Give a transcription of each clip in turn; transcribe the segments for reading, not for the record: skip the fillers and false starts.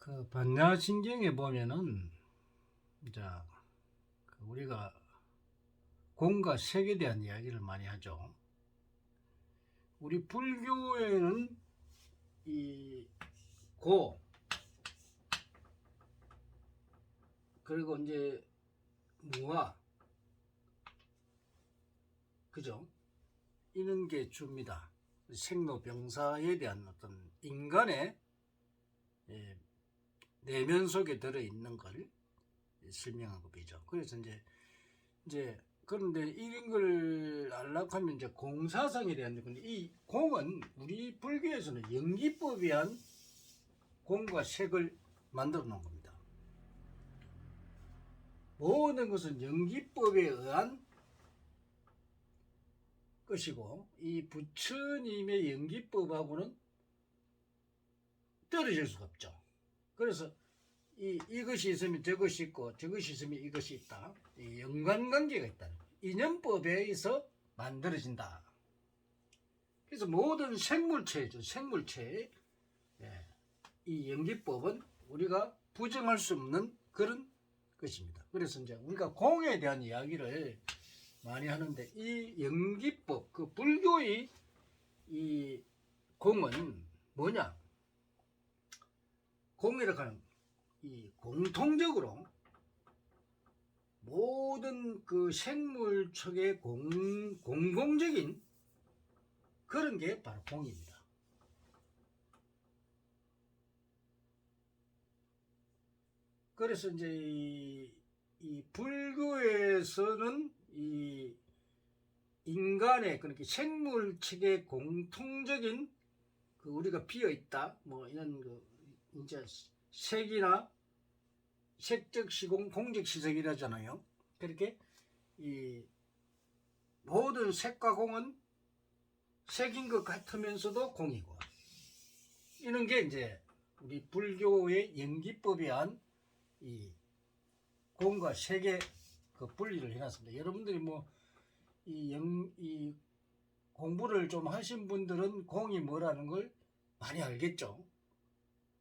그 반야신경에 보면은 자 우리가 공과 색에 대한 이야기를 많이 하죠. 우리 불교에는 이 고 그리고 이제 무화 그죠? 이런 게 줍니다. 생로병사에 대한 어떤 인간의 내면 속에 들어있는 걸 설명한 겁이죠. 그래서 이제 그런데 이런 걸 알려고 하면 이제 공사성에 대한 건데 이 공은 우리 불교에서는 연기법에 의한 공과 색을 만들어 놓은 겁니다. 모든 것은 연기법에 의한 것이고 이 부처님의 연기법하고는 떨어질 수가 없죠. 그래서 이것이 있으면 저것이 있고 저것이 있으면 이것이 있다. 이 연관관계가 있다. 인연법에 의해서 만들어진다. 그래서 모든 생물체죠. 생물체의 이 연기법은 우리가 부정할 수 없는 그런 것입니다. 그래서 이제 우리가 공에 대한 이야기를 많이 하는데 이 연기법, 그 불교의 이 공은 뭐냐? 공이라고 하는 이 공통적으로 모든 그 생물척의 공공적인 그런 게 바로 공입니다. 그래서 이제 이 불교에서는 이 인간의 그렇게 생물척의 공통적인 그 우리가 비어 있다 뭐 이런 그 이제 색이나 색적 시공 공적 시색이라잖아요. 그렇게 이 모든 색과 공은 색인 것 같으면서도 공이고 이런 게 이제 우리 불교의 연기법에 의한 이 공과 색의 그 분리를 해놨습니다. 여러분들이 뭐 이 공부를 좀 하신 분들은 공이 뭐라는 걸 많이 알겠죠.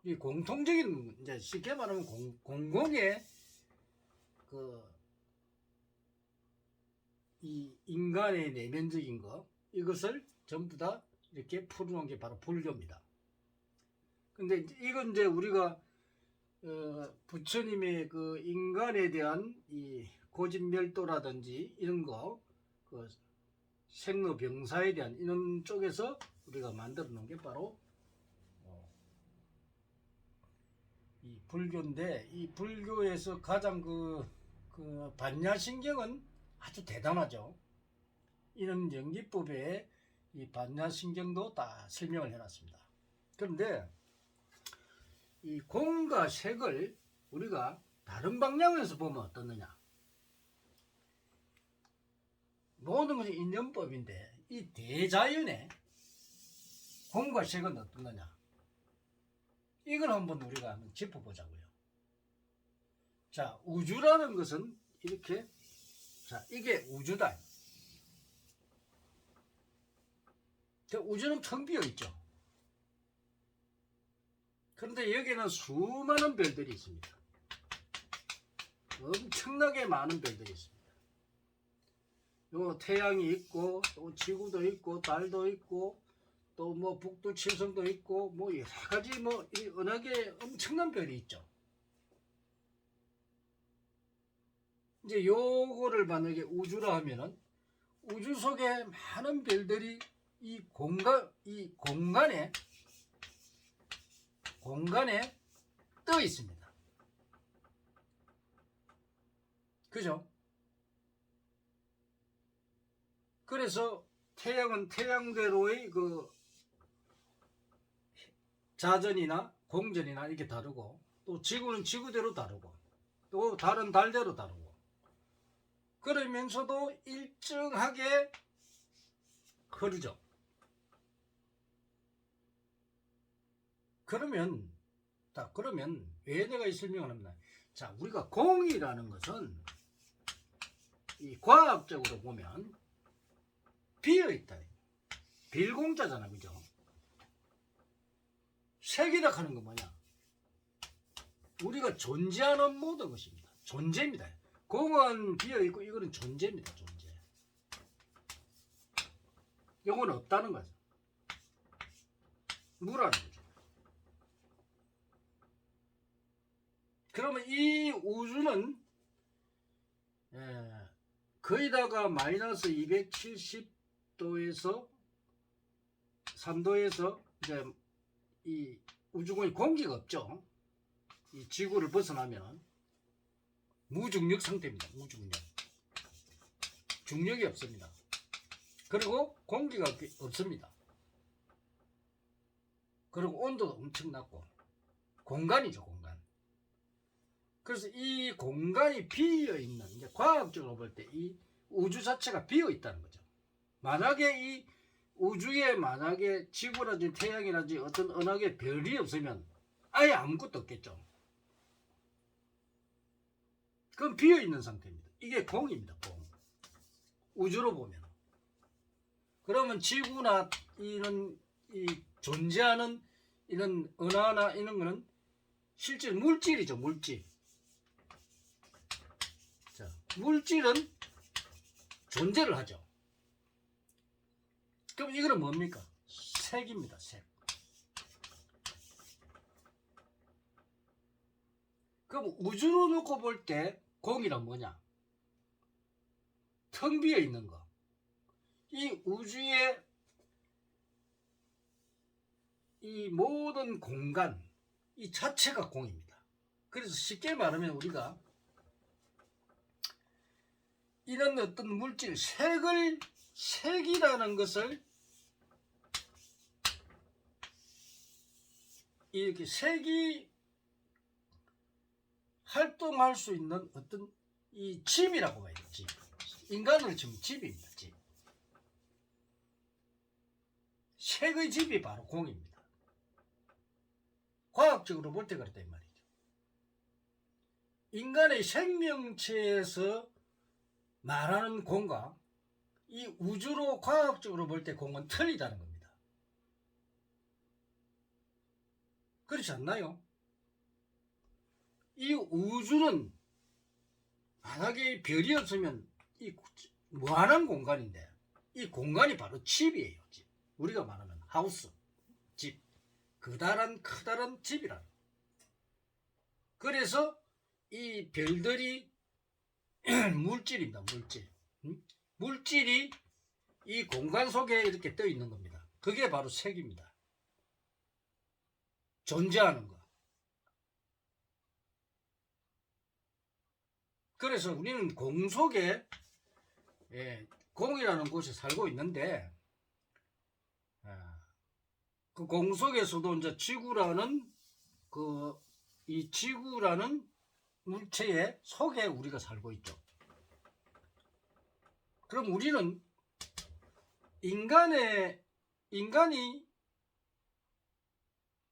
이 공통적인 이제 쉽게 말하면 공공의 그 이 인간의 내면적인 거 이것을 전부 다 이렇게 풀어놓은 게 바로 불교입니다. 근데 이건 이제 우리가 부처님의 그 인간에 대한 이 고집멸도라든지 이런 거, 그 생로병사에 대한 이런 쪽에서 우리가 만들어 놓은 게 바로 이 불교인데 이 불교에서 가장 그 반야신경은 아주 대단하죠. 이런 연기법에 이 반야신경도 다 설명을 해놨습니다. 그런데 이 공과 색을 우리가 다른 방향에서 보면 어떻느냐? 모든 것이 인연법인데 이 대자연의 공과 색은 어떤 거냐? 이걸 한번 우리가 한번 짚어보자고요. 자, 우주라는 것은 이렇게 자 이게 우주다. 우주는 텅 비어 있죠. 그런데 여기는 수많은 별들이 있습니다. 엄청나게 많은 별들이 있습니다. 요 태양이 있고 또 지구도 있고 달도 있고 또 뭐 북두 칠성도 있고 뭐 여러 가지 뭐 이 은하계 엄청난 별이 있죠. 이제 요거를 만약에 우주라 하면은 우주 속에 많은 별들이 이 공간에 떠 있습니다. 그죠? 그래서 태양은 태양대로의 그 자전이나 공전이나 이렇게 다르고 또 지구는 지구대로 다르고 또 다른 달대로 다르고 그러면서도 일정하게 흐르죠. 그러면 왜 내가 이 설명을 합니다. 자, 우리가 공이라는 것은 이 과학적으로 보면 비어 있다. 빌공자잖아, 그죠? 색이라 하는 건 뭐냐? 우리가 존재하는 모든 것입니다. 존재입니다. 공은 비어있고 이거는 존재입니다. 존재. 이거는 없다는 거죠. 무라는 거죠. 그러면 이 우주는 거의다가 마이너스 270도에서 3도에서 이제 이 우주공이 공기가 없죠. 이 지구를 벗어나면 무중력 상태입니다. 무중력. 중력이 없습니다. 그리고 공기가 없습니다. 그리고 온도도 엄청 낮고 공간이죠. 공간. 그래서 이 공간이 비어있는, 이제 과학적으로 볼 때 이 우주 자체가 비어있다는 거죠. 만약에 이 우주에 만약에 지구라든지 태양이라든지 어떤 은하계 별이 없으면 아예 아무것도 없겠죠. 그건 비어있는 상태입니다. 이게 공입니다. 공. 우주로 보면. 그러면 지구나 이런 이 존재하는 이런 은하나 이런 거는 실제 물질이죠. 물질. 자, 물질은 존재를 하죠. 그럼 이거는 뭡니까? 색입니다. 색. 그럼 우주로 놓고 볼 때 공이란 뭐냐? 텅 비어 있는 거. 이 우주의 이 모든 공간 이 자체가 공입니다. 그래서 쉽게 말하면 우리가 이런 어떤 물질 색이라는 것을 이렇게 색이 활동할 수 있는 어떤 이 집이라고 봐야 돼요. 집. 인간으로 치면 집입니다. 집. 색의 집이 바로 공입니다. 과학적으로 볼 때 그렇다 이 말이죠. 인간의 생명체에서 말하는 공과 이 우주로 과학적으로 볼 때 공은 틀리다는 겁니다. 그렇지 않나요? 이 우주는 만약에 별이 없으면 이 무한한 공간인데 이 공간이 바로 집이에요. 집. 우리가 말하는 하우스, 집. 커다란 집이라. 그래서 이 별들이 물질입니다. 물질. 물질이 이 공간 속에 이렇게 떠 있는 겁니다. 그게 바로 색입니다. 존재하는 거. 그래서 우리는 공 속에 공이라는 곳에 살고 있는데 그 공 속에서도 이제 지구라는 이 지구라는 물체의 속에 우리가 살고 있죠. 그럼 우리는 인간이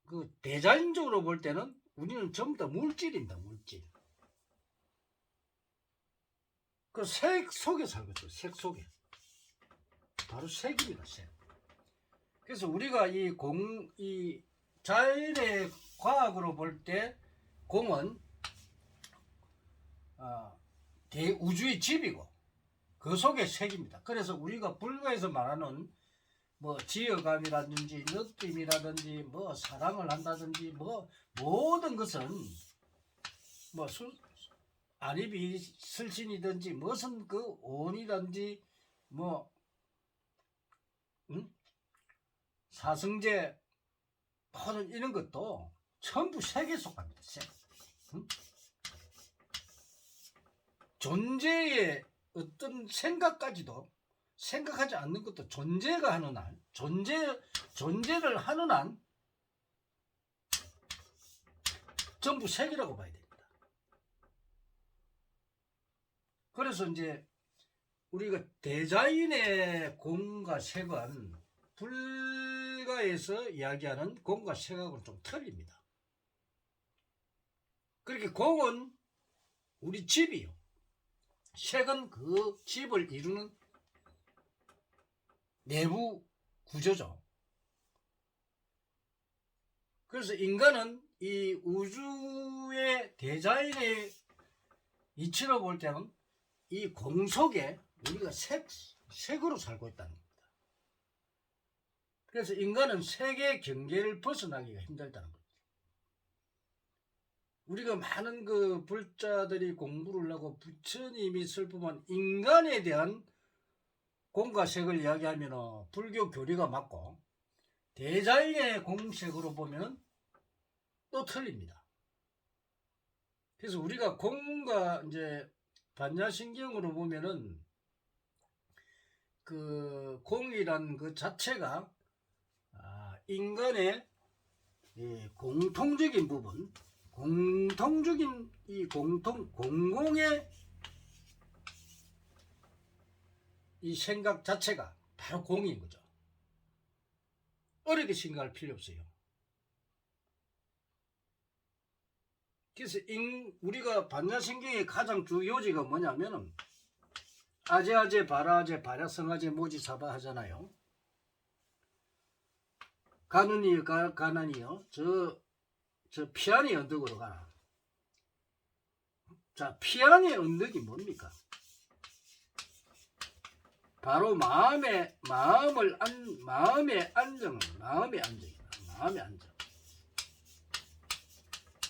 그 대자연적으로 볼 때는 우리는 전부 다 물질입니다. 물질. 그 색 속에 살고 있어요. 색 속에. 바로 색입니다. 색. 그래서 우리가 이 자연의 과학으로 볼 때 공은 대우주의 집이고 그 속에 색입니다. 그래서 우리가 불가에서 말하는 뭐 지어감이라든지 느낌이라든지 뭐 사랑을 한다든지 뭐 모든 것은 뭐 안입이 설신이든지 무슨 그 온이든지 뭐 사성제 모든 이런 것도 전부 색에 속합니다. 색. 존재의 어떤 생각까지도 생각하지 않는 것도 존재가 하는 한 존재를 하는 한 전부 색이라고 봐야 됩니다. 그래서 이제 우리가 대자연의 공과 색은 불가에서 이야기하는 공과 색하고는 좀 틀립니다. 그렇게 공은 우리 집이요. 색은 그 집을 이루는 내부 구조죠. 그래서 인간은 이 우주의 대자연의 이치로 볼 때는 이 공 속에 우리가 색으로 살고 있다는 겁니다. 그래서 인간은 색의 경계를 벗어나기가 힘들다는 거죠. 우리가 많은 그 불자들이 공부를 하고 부처님이 슬프면 인간에 대한 공과 색을 이야기하면 불교 교리가 맞고, 대자연의 공색으로 보면 또 틀립니다. 그래서 우리가 공과 이제 반야신경으로 보면은 그 공이란 그 자체가 인간의 공통적인 부분, 공통적인 이 공공의 이 생각 자체가 바로 공인 거죠. 어렵게 생각할 필요 없어요. 그래서 우리가 반야신경의 가장 주요지가 뭐냐면은 아제아제 바라아제 바라성아제 모지사바 하잖아요. 가는이요 가난이요 저 피안의 언덕으로 가라. 자, 피안의 언덕이 뭡니까? 바로 마음의 안정이다. 마음의 안정.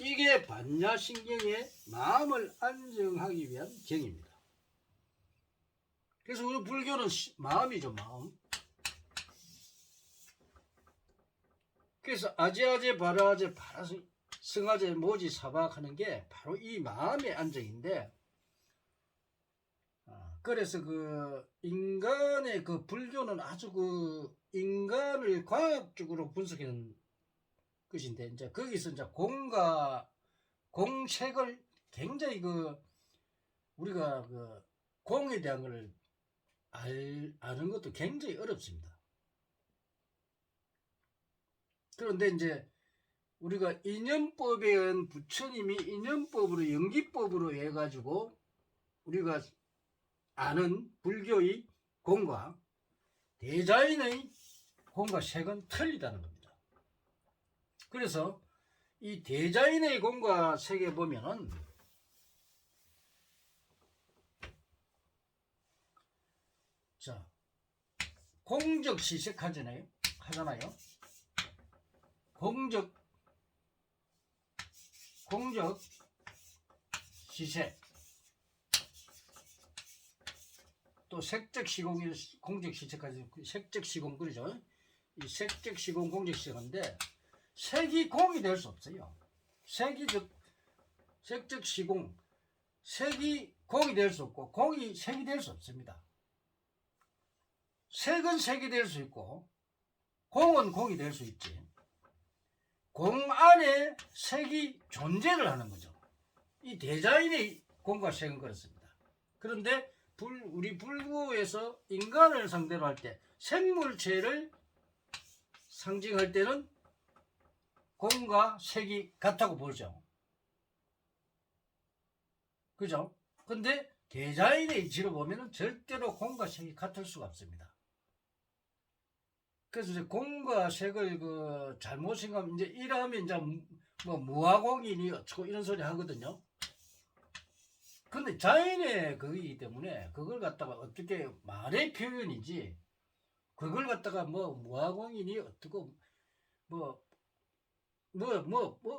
이게 반야신경의 마음을 안정하기 위한 경입니다. 그래서 우리 불교는 마음이죠, 마음. 그래서 아제아제 바라아제 바라성아제 모지사박 하는 게 바로 이 마음의 안정인데, 그래서 그 인간의 그 불교는 아주 그 인간을 과학적으로 분석하는 것인데, 이제 거기서 이제 공과 공색을 굉장히 그 우리가 그 공에 대한 걸 아는 것도 굉장히 어렵습니다. 그런데 이제 우리가 인연법에 의한 부처님이 인연법으로 연기법으로 해가지고 우리가 아는 불교의 공과 대자연의 공과 색은 틀리다는 겁니다. 그래서 이 대자연의 공과 색에 보면은 자, 공적 시색 하잖아요. 공적 시색, 또 색적 시공, 공적 시색까지 색적 시공 그러죠. 이 색적 시공, 공적 시공인데 색이 공이 될 수 없어요. 색적 시공, 색이 공이 될 수 없고 공이 색이 될 수 없습니다. 색은 색이 될 수 있고 공은 공이 될 수 있지. 공 안에 색이 존재를 하는 거죠. 이 대자연의 공과 색은 그렇습니다. 그런데 우리 불교에서 인간을 상대로 할 때 생물체를 상징할 때는 공과 색이 같다고 보죠. 그죠? 근데 대자연의 이치로 보면은 절대로 공과 색이 같을 수가 없습니다. 그래서 이제 공과 색을 그 잘못 생각하면 이제 이러면 이제 뭐 무화공이니 어쩌고 이런 소리 하거든요. 근데 자연의 그거이기 때문에 그걸 갖다가 어떻게 말의 표현이지 그걸 갖다가 뭐 무화공이니 어떻고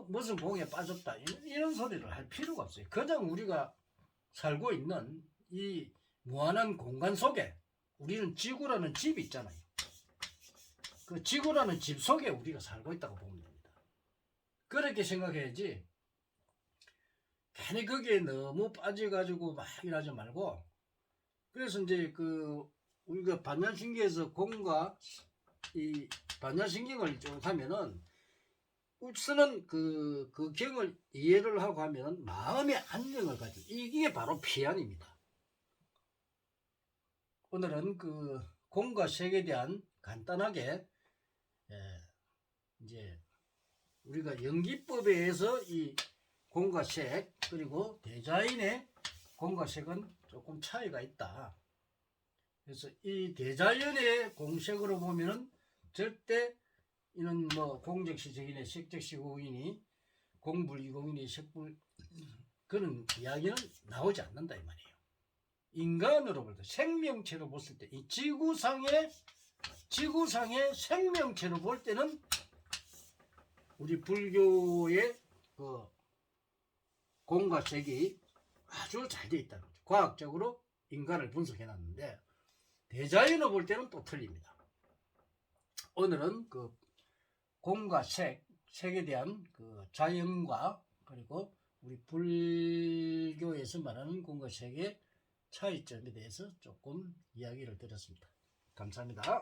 무슨 공에 빠졌다 이런 소리를 할 필요가 없어요. 그냥 우리가 살고 있는 이 무한한 공간 속에 우리는 지구라는 집이 있잖아요. 그 지구라는 집 속에 우리가 살고 있다고 보면 됩니다. 그렇게 생각해야지 괜히 거기에 너무 빠져가지고 막 일하지 말고. 그래서 이제 그 우리가 반야신경에서 공과 이 반야신경을 쭉 하면은 우선은 그 경을 이해를 하고 하면 마음의 안정을 가지고 이게 바로 피안입니다. 오늘은 그 공과 색에 대한 간단하게 이제 우리가 연기법에 의해서 이 공과 색 그리고 대자연의 공과 색은 조금 차이가 있다. 그래서 이 대자연의 공색으로 보면은 절대 이는 뭐 공적시적이니 색적시공이니 공불이공이니 색불 그런 이야기는 나오지 않는다 이 말이에요. 인간으로 볼 때 생명체로 봤을 때 이 지구상의 생명체로 볼 때는 우리 불교의 그 공과 색이 아주 잘 되어 있다는 거죠. 과학적으로 인간을 분석해 놨는데 대자연으로 볼 때는 또 틀립니다. 오늘은 그 공과 색에 대한 그 자연과 그리고 우리 불교에서 말하는 공과 색의 차이점에 대해서 조금 이야기를 드렸습니다. 감사합니다.